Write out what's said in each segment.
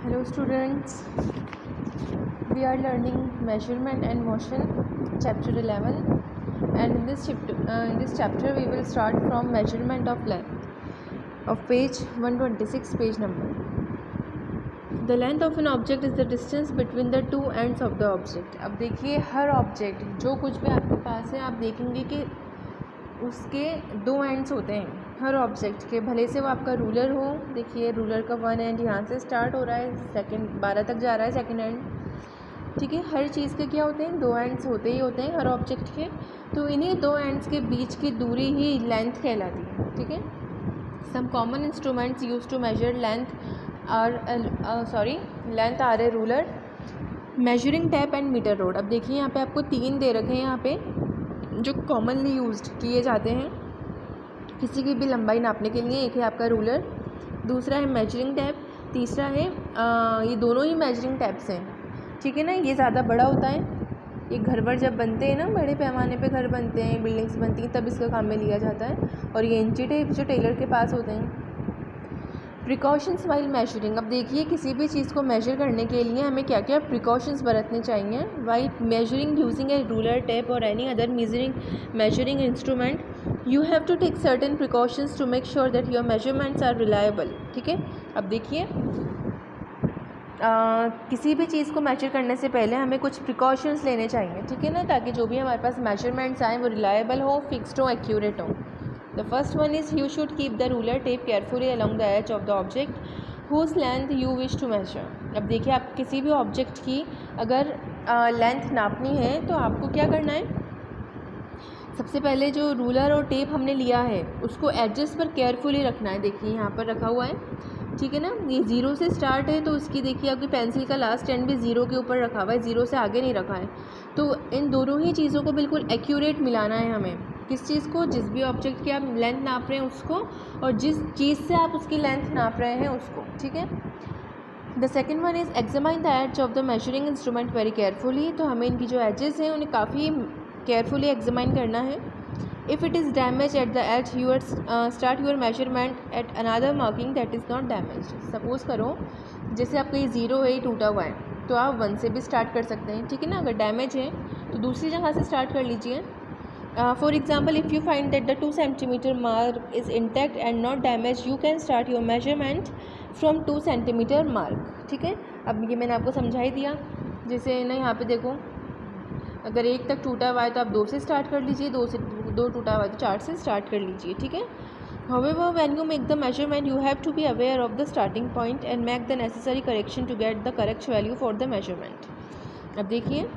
Hello students, we are learning measurement and motion chapter 11, and in this chapter we will start from measurement of length of page 126 page number. The length of an object is the distance between the two ends of the object. अब देखिए हर object जो कुछ भी आपके पास है आप देखेंगे कि उसके दो एंड्स होते हैं हर ऑब्जेक्ट के, भले से वो आपका रूलर हो। देखिए रूलर का वन एंड यहाँ से स्टार्ट हो रहा है, सेकंड 12 तक जा रहा है सेकंड एंड। ठीक है, हर चीज़ के क्या होते हैं, दो एंड्स होते ही होते हैं हर ऑब्जेक्ट के। तो इन्हीं दो एंड्स के बीच की दूरी ही लेंथ कहलाती है। ठीक है, some common instruments use to measure length are a ruler, measuring tape and metre rod. अब देखिए यहाँ पे आपको तीन दे रखे हैं यहाँ पे जो कॉमनली यूज्ड किए जाते हैं किसी की भी लंबाई नापने के लिए। एक है आपका रूलर, दूसरा है मेजरिंग टैप, तीसरा है ये दोनों ही मेजरिंग टैप्स हैं। ठीक है ना, ये ज़्यादा बड़ा होता है। ये घर वर जब बनते हैं ना, बड़े पैमाने पे घर बनते हैं, बिल्डिंग्स बनती हैं, तब इसका काम में लिया जाता है। और ये इंची टेप जो टेलर के पास होते हैं। Precautions while measuring. अब देखिए किसी भी चीज़ को मेजर करने के लिए हमें क्या क्या प्रिकॉशंस बरतने चाहिए। While measuring using a ruler, tape or any other measuring instrument, you have to take certain precautions to make sure that your measurements are reliable. ठीक है, अब देखिए किसी भी चीज़ को मेजर करने से पहले हमें कुछ प्रिकॉशंस लेने चाहिए। ठीक है ना, ताकि जो भी हमारे पास मेजरमेंट्स आएँ वो रिलायबल हो, फिक्स्ड हो, एक्यूरेट हो। The first one is you should keep the ruler tape carefully along the edge of the object whose length you wish to measure. अब देखिए आप किसी भी ऑब्जेक्ट की अगर लेंथ नापनी है तो आपको क्या करना है, सबसे पहले जो रूलर और टेप हमने लिया है उसको एडजस्ट पर केयरफुली रखना है। देखिए यहाँ पर रखा हुआ है, ठीक है ना, ये ज़ीरो से स्टार्ट है तो उसकी देखिए आपकी पेंसिल का लास्ट एंड भी ज़ीरो के ऊपर रखा हुआ है, ज़ीरो से आगे नहीं रखा है। तो इन दोनों ही चीज़ों को बिल्कुल एक्यूरेट मिलाना है हमें। किस चीज़ को, जिस भी ऑब्जेक्ट की आप लेंथ नाप रहे हैं उसको, और जिस चीज़ से आप उसकी लेंथ नाप रहे हैं उसको। ठीक है, the second one is examine the edge of the measuring instrument very carefully. तो हमें इनकी जो एजेस हैं उन्हें काफ़ी केयरफुली एग्जामाइन करना है। If it is damage at the edge your start your measurement at another marking that is not damage. Suppose करो जैसे आपका ये ज़ीरो है, ये टूटा हुआ है, तो आप वन से भी स्टार्ट कर सकते हैं। ठीक है ना, अगर डैमेज है तो दूसरी जगह से स्टार्ट कर लीजिए। For example, if you find that the 2 centimeter mark is intact and not damaged, you can start your measurement from 2 centimeter mark. ठीक है, अब ये मैंने आपको समझा ही दिया। जैसे ना यहाँ पे देखो, अगर एक तक टूटा हुआ है तो आप दो से स्टार्ट कर लीजिए, दो टूटा हुआ है तो चार से स्टार्ट कर लीजिए। ठीक है, however when you make the measurement you have to be aware of the starting point and make the necessary correction to get the correct value for the measurement. अब देखिए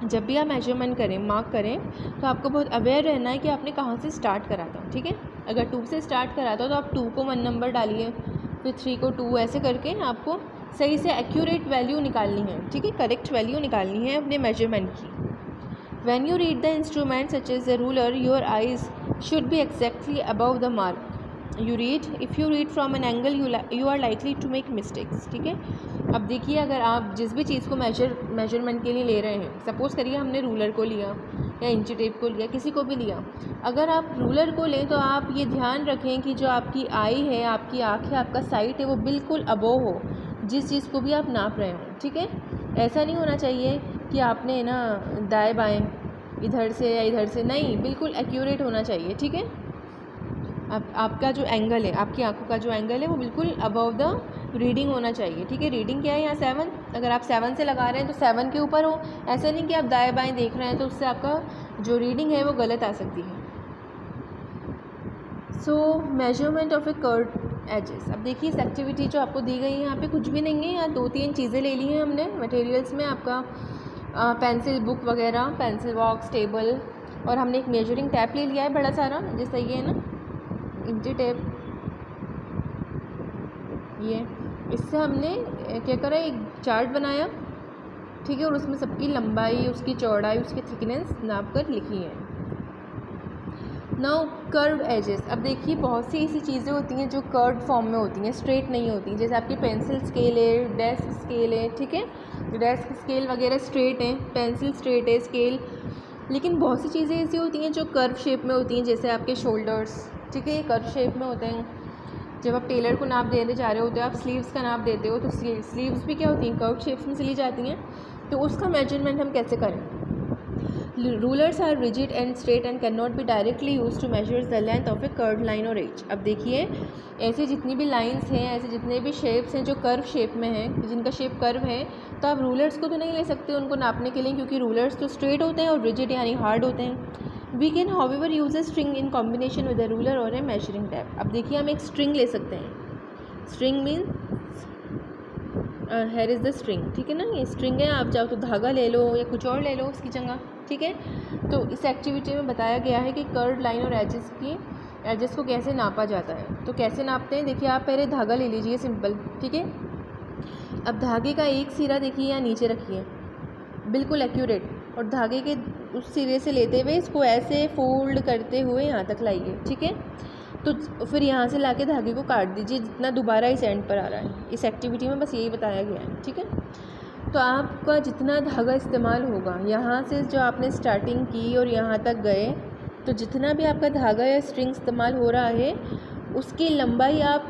जब भी आप मेजरमेंट करें, मार्क करें, तो आपको बहुत अवेयर रहना है कि आपने कहाँ से स्टार्ट करा था। ठीक है, अगर 2 से स्टार्ट करा था तो आप 2 को 1 नंबर डालिए, फिर 3 को 2, ऐसे करके आपको सही से एक्यूरेट वैल्यू निकालनी है। ठीक है, करेक्ट वैल्यू निकालनी है अपने मेजरमेंट की। When you read the instrument such as a ruler, your eyes should be exactly above the mark you read. If you read from an angle you are likely to make mistakes. ठीक है, अब देखिए अगर आप जिस भी चीज़ को measurement के लिए ले रहे हैं, सपोज़ करिए हमने रूलर को लिया या इंची टेप को लिया, किसी को भी लिया, अगर आप रूलर को लें तो आप ये ध्यान रखें कि जो आपकी आई है, आपकी आँख है, आपका साइट है, वो बिल्कुल अबोव हो जिस चीज़ को भी आप नाप रहे हो। ठीक है, ऐसा नहीं होना चाहिए कि आपने ना दाएँ बाएँ इधर से या इधर से, नहीं, बिल्कुल एक्यूरेट होना चाहिए। ठीक है, अब आपका जो एंगल है, आपकी आंखों का जो एंगल है वो बिल्कुल अबव द रीडिंग होना चाहिए। ठीक है, रीडिंग क्या है यहाँ 7, अगर आप 7 से लगा रहे हैं तो 7 के ऊपर हो। ऐसा नहीं कि आप दाएं बाएं देख रहे हैं तो उससे आपका जो रीडिंग है वो गलत आ सकती है। So measurement of a curve edges. अब देखिए इस एक्टिविटी जो आपको दी गई है यहाँ पे कुछ भी नहीं है, यहाँ 2-3 चीज़ें ले ली हैं हमने मटेरियल्स में, आपका पेंसिल बुक वगैरह, पेंसिल बॉक्स, टेबल, और हमने एक मेजरिंग टैप ले लिया है बड़ा सारा, जैसा ये है ना इंची टेप, ये इससे हमने क्या करा, एक चार्ट बनाया। ठीक है, और उसमें सबकी लंबाई, उसकी चौड़ाई, उसकी थिकनेस नाप कर लिखी है। Now curve edges. अब देखिए बहुत सी ऐसी चीज़ें होती हैं जो कर्व फॉर्म में होती हैं, स्ट्रेट नहीं होती। जैसे आपकी पेंसिल स्केल है, डेस्क स्केल है। ठीक है, डेस्क स्केल वगैरह स्ट्रेट है, पेंसिल स्ट्रेट है, स्केल। लेकिन बहुत सी चीज़ें ऐसी होती हैं जो कर्व शेप में होती हैं, जैसे आपके शोल्डर्स। ठीक है, ये कर्व शेप में होते हैं। जब आप टेलर को नाप देने जा रहे होते हो, आप स्लीव्स का नाप देते हो, तो स्लीव्स भी क्या होती हैं, कर्व शेप्स में सिली जाती हैं, तो उसका मेजरमेंट हम कैसे करें। Rulers are rigid and straight and can not be directly use to measure the length of a curve line और एज। अब देखिए, ऐसे जितनी भी लाइंस हैं, ऐसे जितने भी शेप्स हैं जो कर्व शेप में हैं, जिनका शेप कर्व है, तो आप रूलर्स को तो नहीं ले सकते उनको नापने के लिए, क्योंकि रूलर्स तो स्ट्रेट होते हैं और रिजिड यानी हार्ड होते हैं। We can however use a string in combination with a ruler और ए मेजरिंग टैप। अब देखिए, हम एक स्ट्रिंग ले सकते हैं। String means here is the string, ठीक है ना, ये स्ट्रिंग है। आप चाहो तो धागा ले लो या कुछ और ले लो उसकी जगह, ठीक है। तो इस एक्टिविटी में बताया गया है कि कर्व लाइन और एजेस को कैसे नापा जाता है। तो कैसे नापते हैं, देखिए, आप पहले धागा ले लीजिए, सिंपल, ठीक है। अब धागे का एक सिरा देखिए यहाँ नीचे रखिए, बिल्कुल एक्यूरेट, और धागे के उस सिरे से लेते हुए इसको ऐसे फोल्ड करते हुए यहाँ तक लाइए, ठीक है। तो फिर यहाँ से लाके धागे को काट दीजिए जितना दोबारा इस एंड पर आ रहा है। इस एक्टिविटी में बस यही बताया गया है, ठीक है। तो आपका जितना धागा इस्तेमाल होगा, यहाँ से जो आपने स्टार्टिंग की और यहाँ तक गए, तो जितना भी आपका धागा या स्ट्रिंग इस्तेमाल हो रहा है, उसकी लंबाई आप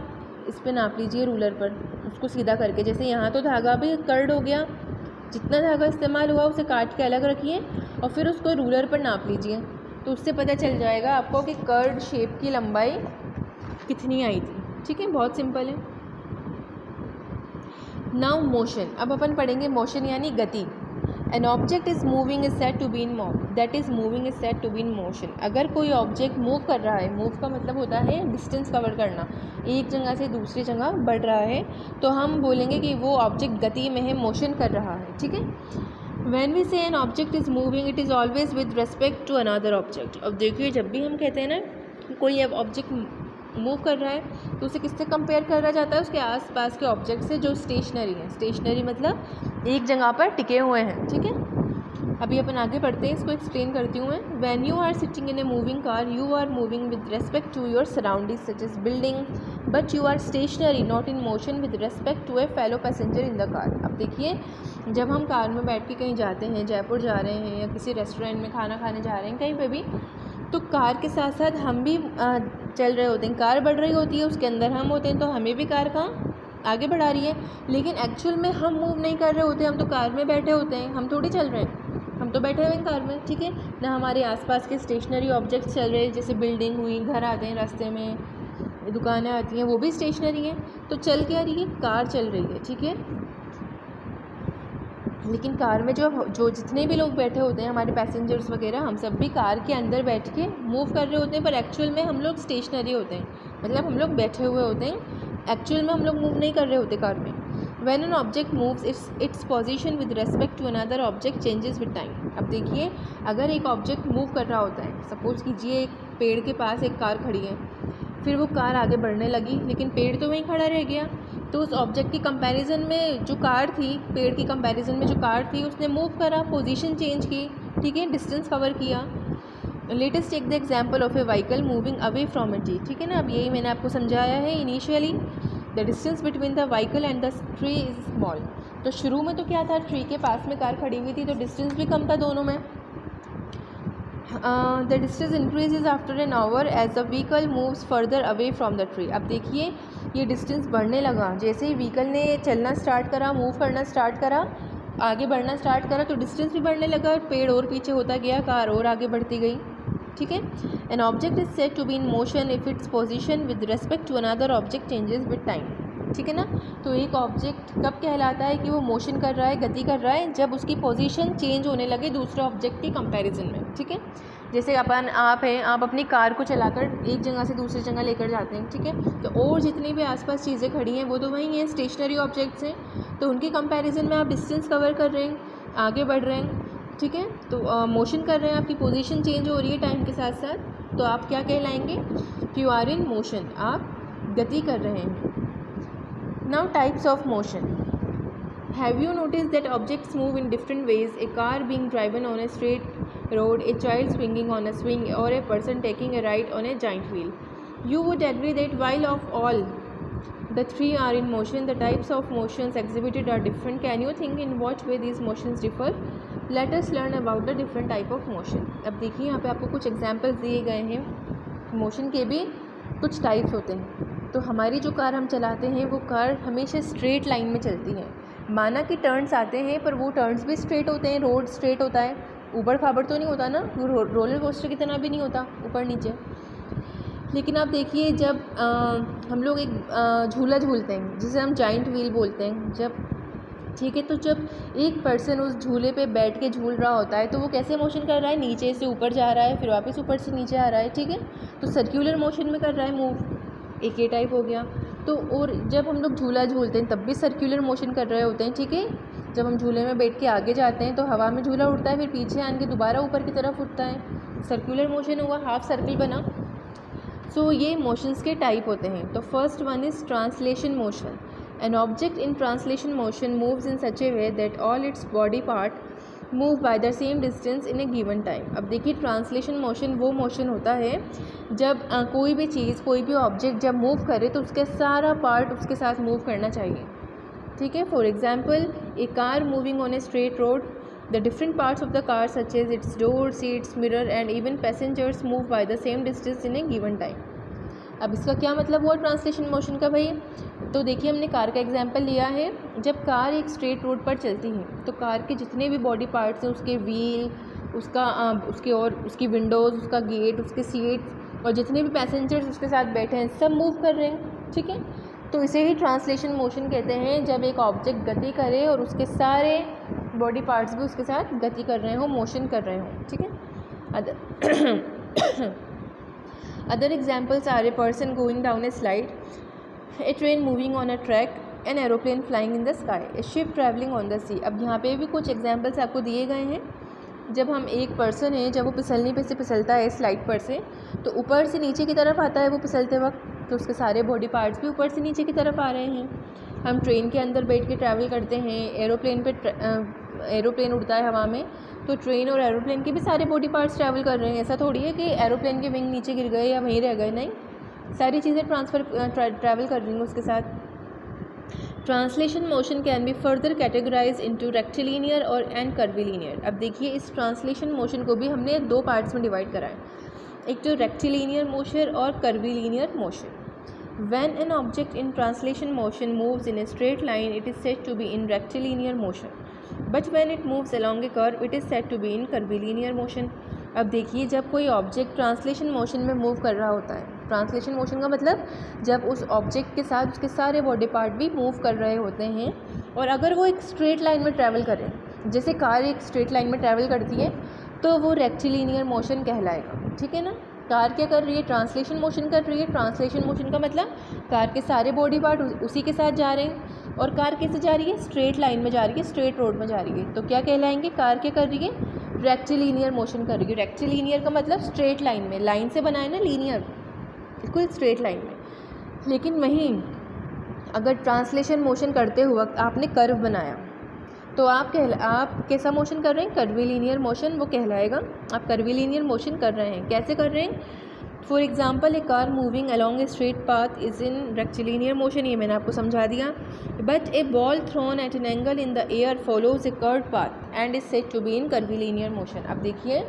इस पर नाप लीजिए रूलर पर, उसको सीधा करके। जैसे यहाँ तो धागा भी कर्ड हो गया, जितना धागा इस्तेमाल हुआ उसे काट के अलग रखिए और फिर उसको रूलर पर नाप लीजिए, तो उससे पता चल जाएगा आपको कि कर्ड शेप की लंबाई कितनी आई थी, ठीक है। बहुत सिंपल है। नाउ मोशन, अब अपन पढ़ेंगे मोशन यानी गति। An object is moving is said to be in that is moving is said to be in motion. अगर कोई ऑब्जेक्ट मूव कर रहा है, मूव का मतलब होता है डिस्टेंस कवर करना, एक जगह से दूसरी जगह बढ़ रहा है, तो हम बोलेंगे कि वो ऑब्जेक्ट गति में है, मोशन कर रहा है, ठीक है। When we say an object is moving, it is always with respect to another object। अब देखिए, जब भी हम कहते हैं ना कि कोई अब ऑब्जेक्ट मूव कर रहा है, तो उसे किससे कंपेयर करा जाता है, उसके आसपास के ऑब्जेक्ट से जो स्टेशनरी है। स्टेशनरी मतलब एक जगह पर टिके हुए हैं, ठीक है। अभी अपन आगे बढ़ते हैं, इसको एक्सप्लेन करती हूँ मैं। When you are sitting in a moving car, you are moving with respect to your surroundings such as building, but you are stationary, not in motion with respect to a fellow passenger in the car। अब देखिए, जब हम car में बैठ के कहीं जाते हैं, जयपुर जा रहे हैं या किसी रेस्टोरेंट में खाना खाने जा रहे हैं, कहीं पे भी, तो कार के साथ साथ हम भी चल रहे होते हैं। कार बढ़ रही होती है, उसके अंदर हम होते हैं, तो हमें भी कार कहाँ आगे बढ़ा रही है, लेकिन एक्चुअल में हम मूव नहीं कर रहे होते, हम तो कार में बैठे होते हैं, हम थोड़ी चल रहे हैं, हम तो बैठे हुए हैं कार में, ठीक है ना। हमारे आसपास के स्टेशनरी ऑब्जेक्ट्स चल रहे हैं, जैसे बिल्डिंग हुई, घर आते हैं रास्ते में, दुकानें आती हैं, वो भी स्टेशनरी हैं। तो चल क्या रही है, कार चल रही है, ठीक है। लेकिन कार में जो जितने भी लोग बैठे होते हैं, हमारे पैसेंजर्स वगैरह, हम सब भी कार के अंदर बैठ के मूव कर रहे होते हैं, पर एक्चुअल में हम लोग स्टेशनरी होते हैं, मतलब हम लोग बैठे हुए होते हैं, एक्चुअल में हम लोग मूव नहीं कर रहे होते कार में। When an object moves, its position with respect to another object changes with time। अब देखिए, अगर एक ऑब्जेक्ट मूव कर रहा होता है, सपोज़ कीजिए एक पेड़ के पास एक कार खड़ी है, फिर वो कार आगे बढ़ने लगी, लेकिन पेड़ तो वहीं खड़ा रह गया, तो उस ऑब्जेक्ट की कंपैरिजन में जो कार थी, पेड़ की कंपैरिजन में जो कार थी, उसने मूव करा, पोजीशन चेंज की, ठीक है, डिस्टेंस कवर किया। Let us take the example of a vehicle moving away from a tree, ठीक है ना। अब यही मैंने आपको समझाया है initially. The distance between the vehicle and the tree is small. तो शुरू में तो क्या था, ट्री के पास में कार खड़ी हुई थी, तो डिस्टेंस भी कम था दोनों में। The distance increases after an hour as the vehicle moves further away from the tree. अब देखिए, ये डिस्टेंस बढ़ने लगा, जैसे ही व्हीकल ने चलना स्टार्ट करा, मूव करना स्टार्ट करा, आगे बढ़ना स्टार्ट करा, तो डिस्टेंस भी बढ़ने लगा, पेड़ और पीछे होता गया, कार और आगे बढ़ती गई, ठीक है। An object is said to be in motion if its position with respect to another object changes with time, ठीक है ना। तो एक ऑब्जेक्ट कब कहलाता है कि वो मोशन कर रहा है, गति कर रहा है, जब उसकी पोजीशन चेंज होने लगे दूसरे ऑब्जेक्ट की कंपैरिजन में, ठीक है। जैसे आप हैं, आप अपनी कार को चलाकर एक जगह से दूसरी जगह लेकर जाते हैं, ठीक है, तो और जितनी भी आसपास चीज़ें खड़ी हैं वो तो वही हैं, स्टेशनरी ऑब्जेक्ट्स हैं, तो उनकी कंपैरिजन में आप डिस्टेंस कवर कर रहे हैं, आगे बढ़ रहे हैं, ठीक है। तो मोशन कर रहे हैं, आपकी पोजीशन चेंज हो रही है टाइम के साथ साथ, तो आप क्या कहलाएंगे, यू आर इन मोशन, आप गति कर रहे हैं। Now types of motion. Have you notice that objects move in different ways, A car being driven on a straight road, a child swinging on a swing, or a person taking a ride on a giant wheel? You would agree that while of all the three are in motion, the types of motions exhibited are different. Can you think in what way these motions differ? Let us learn about the different type of motion। अब देखिए, यहाँ पे आपको कुछ examples दिए गए हैं, motion के भी कुछ टाइप्स होते हैं, तो हमारी जो कार हम चलाते हैं वो कार हमेशा स्ट्रेट लाइन में चलती है। माना कि टर्न्स आते हैं पर वो टर्न्स भी स्ट्रेट होते हैं, रोड स्ट्रेट होता है, ऊबड़ खाबड़ तो नहीं होता ना, रोलर कोस्टर की तरह भी नहीं होता ऊपर नीचे। लेकिन आप देखिए जब हम लोग एक झूला झूलते हैं जिसे हम जाइंट व्हील बोलते हैं, जब ठीक है, तो जब एक पर्सन उस झूले पे बैठ के झूल रहा होता है तो वो कैसे मोशन कर रहा है, नीचे से ऊपर जा रहा है, फिर वापस ऊपर से नीचे आ रहा है, ठीक है, तो सर्क्यूलर मोशन में कर रहा है मूव, एक ये टाइप हो गया। तो और जब हम लोग झूला झूलते हैं तब भी सर्क्यूलर मोशन कर रहे होते हैं, ठीक है। जब हम झूले में बैठ के आगे जाते हैं तो हवा में झूला उड़ता है, फिर पीछे आन के दोबारा ऊपर की तरफ उठता है, सर्क्यूलर मोशन हुआ, हाफ सर्किल बना। सो ये मोशंस के टाइप होते हैं। तो first one is translation motion. An object in translation motion moves in such a way that all its body part move by the same distance in a given time। अब देखिए translation motion वो motion होता है जब कोई भी चीज़, कोई भी ऑब्जेक्ट जब मूव करे तो उसके सारा पार्ट उसके साथ मूव करना चाहिए, ठीक है। For example a car moving on a straight road, the different parts of the car such as its door, seats, mirror and even passengers move by the same distance in a given time. अब इसका क्या मतलब हुआ translation motion का भाई? तो देखिए हमने कार का एग्जांपल लिया है। जब कार एक स्ट्रेट रोड पर चलती है तो कार के जितने भी बॉडी पार्ट्स हैं, उसके व्हील, उसकी विंडोज़, उसका गेट, उसके सीट्स और जितने भी पैसेंजर्स उसके साथ बैठे हैं सब मूव कर रहे हैं, ठीक है। तो इसे ही ट्रांसलेशन मोशन कहते हैं, जब एक ऑब्जेक्ट गति करे और उसके सारे बॉडी पार्ट्स भी उसके साथ गति कर रहे हों, मोशन कर रहे हों, ठीक है। Other examples are a person going down a slide, a train moving on a track, an aeroplane flying in the sky, a ship traveling on the sea। अब यहाँ पे भी कुछ एग्जाम्पल्स आपको दिए गए हैं। जब हम एक पर्सन है, जब वो फिसलनी पे से फिसलता है स्लाइड पर से, तो ऊपर से नीचे की तरफ आता है वो फिसलते वक्त, तो उसके सारे बॉडी पार्ट्स भी ऊपर से नीचे की तरफ आ रहे हैं। हम ट्रेन के अंदर बैठ के ट्रैवल करते हैं, एरोप्लेन उड़ता है हवा में, तो ट्रेन और एरोप्लेन के भी सारे बॉडी पार्ट्स ट्रैवल कर रहे हैं। ऐसा थोड़ी है कि एरोप्लेन के विंग नीचे गिर गए या वहीं रह गए, नहीं, सारी चीज़ें ट्रैवल कर रही हैं उसके साथ। Translation motion can be further categorize into rectilinear और एंड कर्विलिनियर। अब देखिए इस ट्रांसलेशन मोशन को भी हमने दो पार्ट्स में डिवाइड करा है, एक तो रेक्टिलिनियर मोशन और curvilinear motion. When an object in translation motion moves in a straight line, it is said to be in rectilinear motion. But when it moves along a curve, it is said to be in curvilinear motion. अब देखिए जब कोई object translation motion में move कर रहा होता है, translation motion का मतलब जब उस ऑब्जेक्ट के साथ उसके सारे बॉडी पार्ट भी मूव कर रहे होते हैं, और अगर वो एक स्ट्रेट लाइन में ट्रैवल करे, जैसे कार एक स्ट्रेट लाइन में ट्रैवल करती है, तो वो रेक्टिलिनियर मोशन कहलाएगा, ठीक है ना। कार क्या कर रही है? ट्रांसलेशन मोशन कर रही है। ट्रांसलेशन मोशन का मतलब कार के सारे बॉडी पार्ट उसी के साथ जा रहे हैं, और कार कैसे जा रही है? स्ट्रेट लाइन में जा रही है, स्ट्रेट रोड में जा रही है, तो क्या कहलाएंगे? कार क्या कर रही है? रेक्टिलिनियर मोशन कर रही है। रेक्टिलिनियर का मतलब स्ट्रेट लाइन में, लाइन से बनाए ना, लीनियर, बिल्कुल स्ट्रेट लाइन में। लेकिन वहीं अगर ट्रांसलेशन मोशन करते हुए आपने कर्व बनाया, तो आप कैसा मोशन कर रहे हैं? कर्विलिनियर मोशन वो कहलाएगा। आप कर्विलिनियर मोशन कर रहे हैं। कैसे कर रहे हैं? For example a car moving along a straight path is in rectilinear motion, ये मैंने आपको समझा दिया। But a ball thrown at an angle in the air follows a curve path and is said to be in curvilinear motion. अब देखिए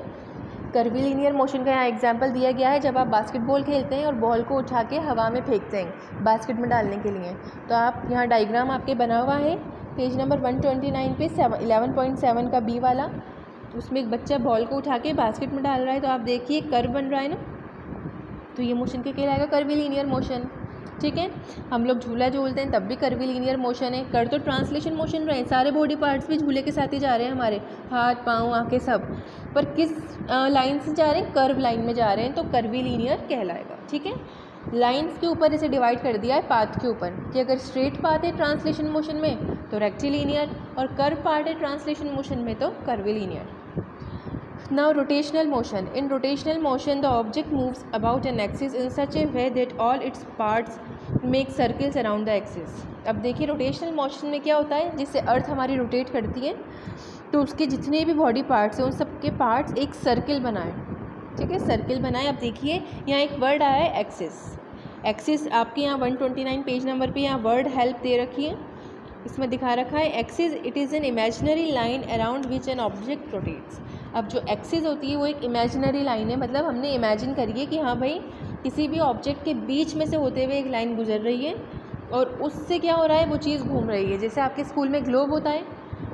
curvilinear motion का यहाँ example दिया गया है, जब आप बास्केटबॉल खेलते हैं और बॉल को उठा के हवा में फेंकते हैं बास्केट में डालने के लिए। तो आप यहाँ डायग्राम आपके बना हुआ है पेज नंबर 129 पे 11.7 का बी वाला, उसमें एक बच्चा बॉल को उठा के बास्केट में डाल रहा है, तो आप देखिए कर्व बन रहा है ना, तो ये मोशन क्या कहलाएगा? कर्विलिनियर मोशन, ठीक है। हम लोग झूला झूलते हैं तब भी कर्विलिनियर मोशन है। कर तो ट्रांसलेशन मोशन रहे, सारे बॉडी पार्ट्स भी झूले के साथ ही जा रहे हैं, हमारे हाथ पाँव आँखें सब, पर किस लाइन से जा रहे हैं? कर्व लाइन में जा रहे हैं, तो कर्विलिनियर कहलाएगा, ठीक है। लाइंस के ऊपर इसे डिवाइड कर दिया है पाथ के ऊपर, कि अगर स्ट्रेट पाथ है ट्रांसलेशन मोशन में तो रेक्टिलिनियर, और कर्व पार्ट है ट्रांसलेशन मोशन में तो curvilinear. Now rotational motion. In rotational motion, the object moves about an axis in such a way that all its parts make circles around the axis. अब देखिए rotational motion में क्या होता है? जिससे अर्थ हमारी रोटेट करती है, तो उसके जितने भी बॉडी पार्ट्स हैं उन सब के पार्ट्स एक सर्किल बनाएं, ठीक है, सर्किल बनाएं। अब देखिए यहाँ एक वर्ड आया है एक्सिस। एक्सिस आपके यहाँ 129 पेज नंबर पे यहाँ वर्ड हेल्प दे रखी है, इसमें दिखा रखा है axis it is an imaginary line around which an object rotates. अब जो एक्सिस होती है वो एक इमेजिनरी लाइन है, मतलब हमने इमेजिन करिए कि हाँ भाई किसी भी ऑब्जेक्ट के बीच में से होते हुए एक लाइन गुजर रही है और उससे क्या हो रहा है, वो चीज़ घूम रही है। जैसे आपके स्कूल में ग्लोब होता है,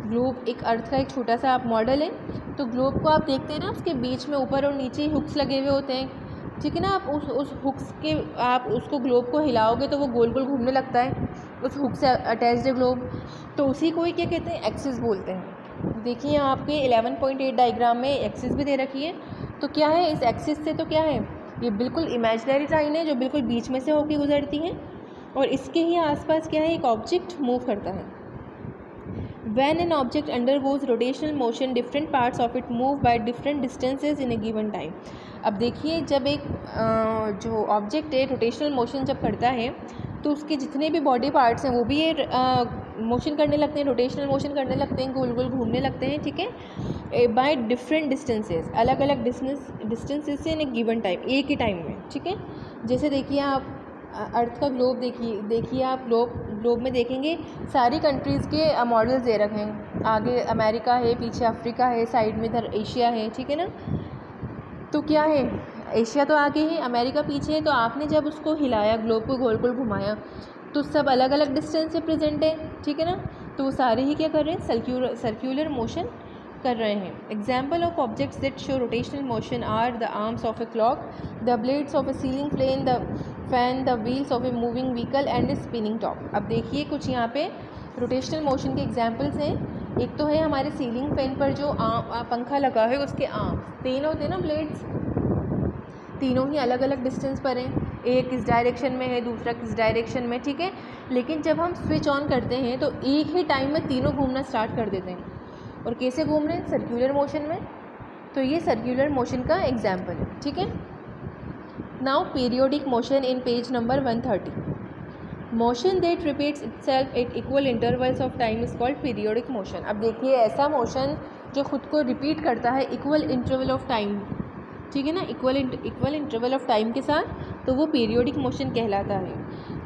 ग्लोब एक अर्थ का एक छोटा सा आप मॉडल है, तो ग्लोब को आप देखते हैं ना, उसके बीच में ऊपर और नीचे हुक्स लगे हुए होते हैं, ठीक है ना। आप उस हुक्स के आप उसको ग्लोब को हिलाओगे तो वो गोल गोल घूमने लगता है, उस हुक से अटैच्ड है ग्लोब, तो उसी को ही क्या कहते हैं, एक्सिस बोलते हैं। देखिए आपके 11.8 डायग्राम में एक्सिस भी दे रखी है, तो क्या है इस एक्सिस से, तो क्या है, ये बिल्कुल इमेजिनरी लाइन है जो बिल्कुल बीच में से होकर गुजरती है और इसके ही आसपास क्या है, एक ऑब्जेक्ट मूव करता है। When an object undergoes rotational motion, different parts of it move by different distances in a given time. अब देखिए जब एक जो ऑब्जेक्ट है रोटेशनल मोशन जब करता है तो उसके जितने भी बॉडी पार्ट्स हैं वो भी ये मोशन करने लगते हैं, रोटेशनल मोशन करने लगते हैं, गोल गोल घूमने लगते हैं, ठीक है, बाय डिफरेंट डिस्टेंसेस, अलग अलग डिस्टेंसेस से इन ए गिवन टाइम, एक ही टाइम में, ठीक है। जैसे देखिए आप अर्थ का ग्लोब देखिए आप ग्लोब में देखेंगे सारी कंट्रीज़ के मॉडल्स दे रखे हैं, आगे अमेरिका है, पीछे अफ्रीका है, साइड में इधर एशिया है, ठीक है ना। तो क्या है, एशिया तो आगे है, अमेरिका पीछे है, तो आपने जब उसको हिलाया, ग्लोब को गोल गोल घुमाया, तो सब अलग अलग डिस्टेंस से प्रेजेंट है, ठीक है ना। तो वो सारे ही क्या कर रहे हैं, सर्क्यूलर मोशन कर रहे हैं। Example of objects that show rotational motion are the arms of a clock, the blades of a ceiling fan, the wheels of a moving vehicle and a spinning top. अब देखिए कुछ यहाँ पे rotational motion के examples हैं। एक तो है हमारे सीलिंग फैन पर जो पंखा लगा है उसके आर्म्स, तीन होते हैं ना ब्लेड्स, तीनों ही अलग अलग डिस्टेंस पर हैं, एक किस डायरेक्शन में है, दूसरा किस डायरेक्शन में, ठीक है। लेकिन जब हम स्विच ऑन करते हैं तो एक ही टाइम में तीनों घूमना स्टार्ट कर देते हैं। और कैसे घूम रहे हैं, सर्क्यूलर मोशन में। तो ये सर्क्यूलर मोशन का एग्जाम्पल है, ठीक है। Now periodic motion in page number 130, motion that repeats itself eight equal intervals of time is called periodic motion. अब देखिए ऐसा मोशन जो खुद को रिपीट करता है इक्वल इंटरवल ऑफ टाइम, ठीक है ना, इक्वल इंटरवल ऑफ टाइम के साथ, तो वो पीरियोडिक मोशन कहलाता है।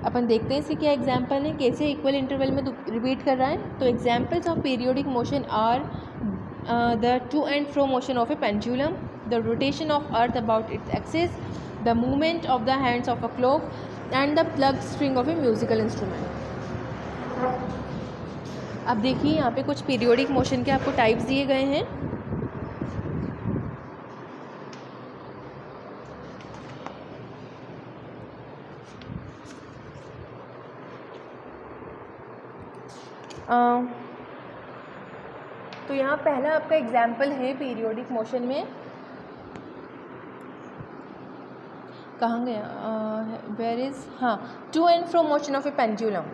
अपन देखते हैं इसके क्या एग्जाम्पल है, कैसे इक्वल इंटरवल में रिपीट कर रहा है। तो examples of periodic motion are the to and fro motion of a pendulum, the rotation of earth about its axis, the movement of the hands of a clock and the pluck string of a musical instrument. अब देखिए यहाँ पे कुछ periodic motion के आपको types दिए गए हैं। तो यहाँ पहला आपका एग्जाम्पल है पीरियोडिक मोशन में, कहाँ गया, वेयर इज़, हाँ, to and fro motion of a pendulum.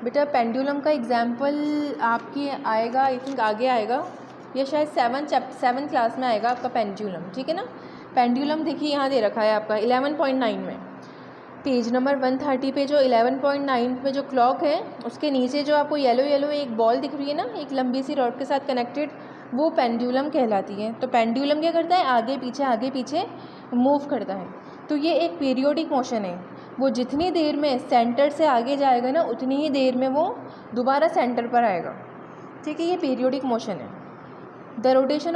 बेटा पेंडुलम का एग्जाम्पल आपकी आएगा, आई थिंक आगे आएगा, या शायद 7th क्लास में आएगा आपका पेंडुलम, ठीक है ना। पेंडुलम देखिए यहाँ दे रखा है आपका 11.9 में, पेज नंबर 130 पे जो 11.9 पे जो क्लॉक है उसके नीचे जो आपको येलो एक बॉल दिख रही है ना, एक लंबी सी रॉड के साथ कनेक्टेड, वो पेंडुलम कहलाती है। तो पेंडुलम क्या करता है, आगे पीछे मूव करता है। तो ये एक पीरियोडिक मोशन है, वो जितनी देर में सेंटर से आगे जाएगा ना उतनी ही देर में वो दोबारा सेंटर पर आएगा, ठीक है। ये पीरियोडिक मोशन है। The rotation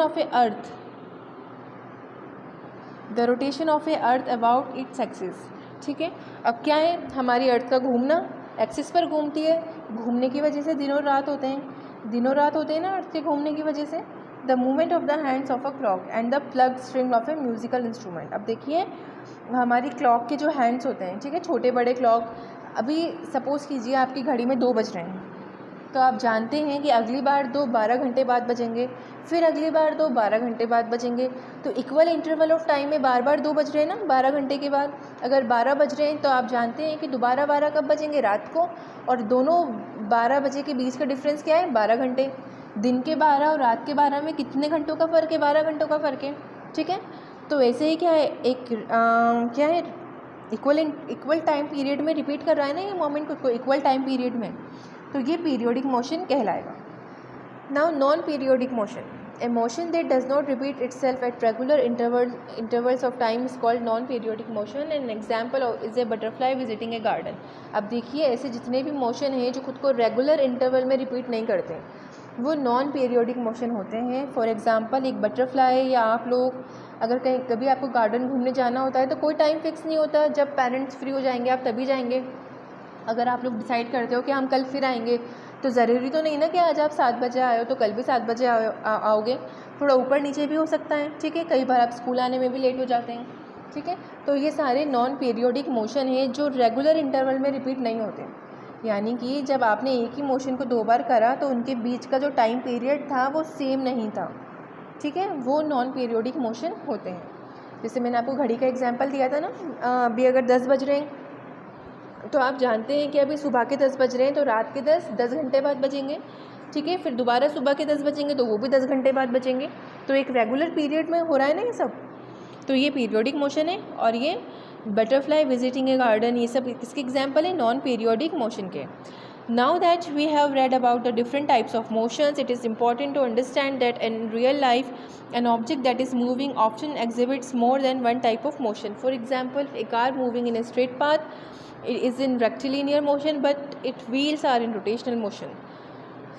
of A earth about its axis, ठीक है। अब क्या है, हमारी अर्थ का घूमना एक्सिस पर घूमती है, घूमने की वजह से दिनों रात होते हैं ना अर्थ के घूमने की वजह से। The movement of the hands of a clock and the pluck string of a musical instrument. अब देखिए हमारी क्लॉक के जो हैंड्स होते हैं, ठीक है, छोटे बड़े क्लॉक, अभी सपोज़ कीजिए आपकी घड़ी में 2 बज रहे हैं, तो आप जानते हैं कि अगली बार 2 12 घंटे बाद बजेंगे, फिर अगली बार 2 12 घंटे बाद बजेंगे। तो इक्वल इंटरवल ऑफ टाइम में बार बार 2 बज रहे हैं ना 12 घंटे के बाद। अगर 12 बज रहे हैं तो आप जानते हैं कि दोबारा 12 कब बजेंगे, रात को, और दोनों 12 बजे के बीच का डिफरेंस क्या है, 12 घंटे। दिन के 12 और रात के 12 में कितने घंटों का फ़र्क है, 12 घंटों का फ़र्क है, ठीक है। तो वैसे ही क्या है, एक क्या है, इक्वल टाइम पीरियड में रिपीट कर रहा है ना ये मोमेंट खुद को, इक्वल टाइम पीरियड में, तो ये पीरियोडिक मोशन कहलाएगा। Now non periodic motion, A motion that does not repeat itself at regular intervals of time is called non periodic motion. An example is a butterfly visiting A garden. अब देखिए ऐसे जितने भी motion हैं जो खुद को रेगुलर इंटरवल में रिपीट नहीं करते, वो नॉन पीरियोडिक मोशन होते हैं। फॉर एग्ज़ाम्पल एक बटरफ्लाई, या आप लोग अगर कहीं कभी आपको गार्डन घूमने जाना होता है तो कोई टाइम फिक्स नहीं होता, जब पेरेंट्स फ्री हो जाएंगे आप तभी जाएंगे। अगर आप लोग डिसाइड करते हो कि हम कल फिर आएंगे, तो ज़रूरी तो नहीं ना कि आज आप 7 बजे आए हो तो कल भी 7 बजे आओगे, थोड़ा ऊपर नीचे भी हो सकता है, ठीक है। कई बार आप स्कूल आने में भी लेट हो जाते हैं, ठीक है। तो ये सारे नॉन पीरियोडिक मोशन हैं जो रेगुलर इंटरवल में रिपीट नहीं होते, यानी कि जब आपने एक ही मोशन को 2 बार करा तो उनके बीच का जो टाइम पीरियड था वो सेम नहीं था, ठीक है। वो नॉन पीरियोडिक मोशन होते हैं। जैसे मैंने आपको घड़ी का एग्जांपल दिया था ना, अभी अगर 10 बज रहे हैं तो आप जानते हैं कि अभी सुबह के 10 बज रहे हैं तो रात के 10 घंटे बाद बजेंगे, ठीक है। फिर दोबारा सुबह के 10 बजेंगे तो वो भी 10 घंटे बाद बजेंगे। तो एक रेगुलर पीरियड में हो रहा है ना ये सब, तो ये पीरियोडिक मोशन है। और ये बटरफ्लाई विजिटिंग ए गार्डन, ये सब किसके एग्जाम्पल है? नॉन पीरियोडिक मोशन के। Now that we have read about the different types of motions, it is important to understand that in real life, an object that is moving often exhibits more than one type of motion. For example, a car moving in a straight path, it is in rectilinear motion, but its wheels are in rotational motion.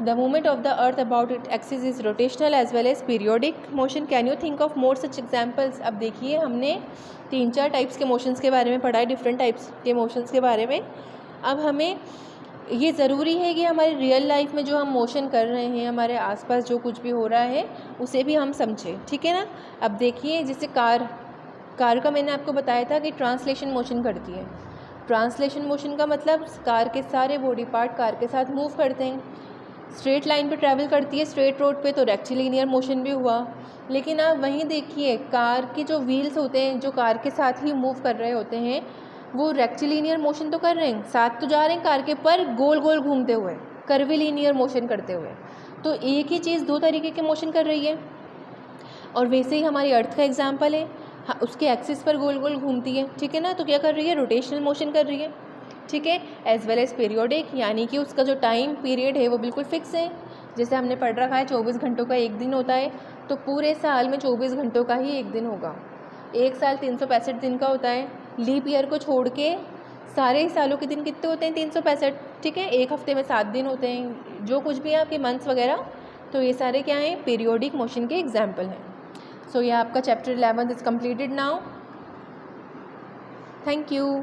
The movement of the earth about its axis is rotational as well as periodic motion. Can you think of more such examples? अब देखिए, हमने 3-4 types के motions के बारे में पढ़ा है, different types के मोशंस के बारे में। अब हमें ये ज़रूरी है कि हमारी रियल लाइफ में जो हम मोशन कर रहे हैं, हमारे आसपास जो कुछ भी हो रहा है उसे भी हम समझें, ठीक है ना। अब देखिए, जैसे कार का मैंने आपको बताया था कि ट्रांसलेशन मोशन करती है। ट्रांसलेशन मोशन का मतलब कार के सारे बॉडी पार्ट कार के साथ मूव करते हैं। स्ट्रेट लाइन पे ट्रैवल करती है, स्ट्रेट रोड पे, तो रेक्टिलिनियर मोशन भी हुआ। लेकिन आप वहीं देखिए, कार के जो व्हील्स होते हैं जो कार के साथ ही मूव कर रहे होते हैं, वो रेक्टिलिनियर मोशन तो कर रहे हैं, साथ तो जा रहे हैं कार के, पर गोल गोल घूमते हुए, कर्विलिनियर मोशन करते हुए। तो एक ही चीज़ 2 तरीके के मोशन कर रही है। और वैसे ही हमारी अर्थ का एग्जाम्पल है, हाँ, उसके एक्सिस पर गोल गोल घूमती है, ठीक है ना। तो क्या कर रही है? रोटेशनल मोशन कर रही है, ठीक है। एज वेल एज पीरियोडिक, यानी कि उसका जो टाइम पीरियड है वो बिल्कुल फिक्स है। जैसे हमने पढ़ रखा है 24 घंटों का एक दिन होता है, तो पूरे साल में 24 घंटों का ही एक दिन होगा। एक साल 365 दिन का होता है, लीप ईयर को छोड़ के सारे सालों के दिन कितने होते हैं? 365, ठीक है। एक हफ्ते में 7 दिन होते हैं, जो कुछ भी है आपके मंथ्स वगैरह, तो ये सारे क्या हैं? पीरियोडिक मोशन के एग्जाम्पल हैं। सो ये आपका chapter 11 is completed now. Thank you.